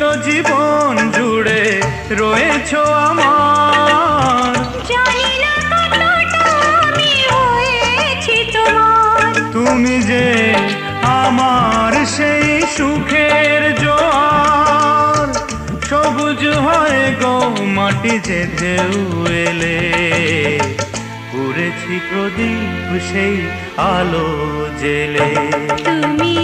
তো জীবন জুড়ে রয়েছো আমার। জানি না কতটা আমি হয়েছি তোমার। তুমি যে আমার সেই সুখের জোয়ার, সবুজ হয় গো মাটি যে ঢেউ এলে। পুড়েছি প্রদীপ সেই আলো জেলে। তুমি